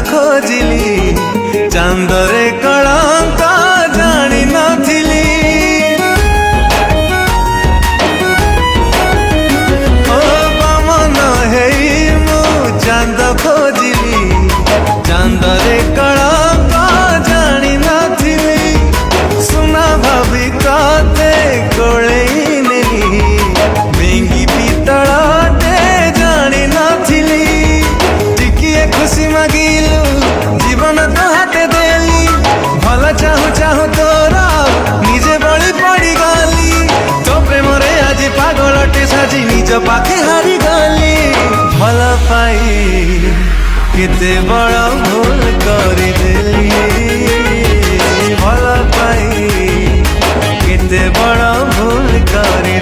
खोजिली चांदरे कलंक जानी नथिली ओ बामन हेई मु चांद खोजिली चांदरे कलंक जानी नथिली सुना भाभी काते कोलेई नेली बेंगी पितळाटे जानी नथिली टिकिए खुशी मागिलु जीवन तो हाथे देली भल चाहू चाहू तोरा निजे बड़ी पड़ी गली तो प्रेम रे आज पागलटे साजी निज पाखे हारी गली भल पाई केते बड़ भूल करी देली भल पाई केते बड़ भूल करी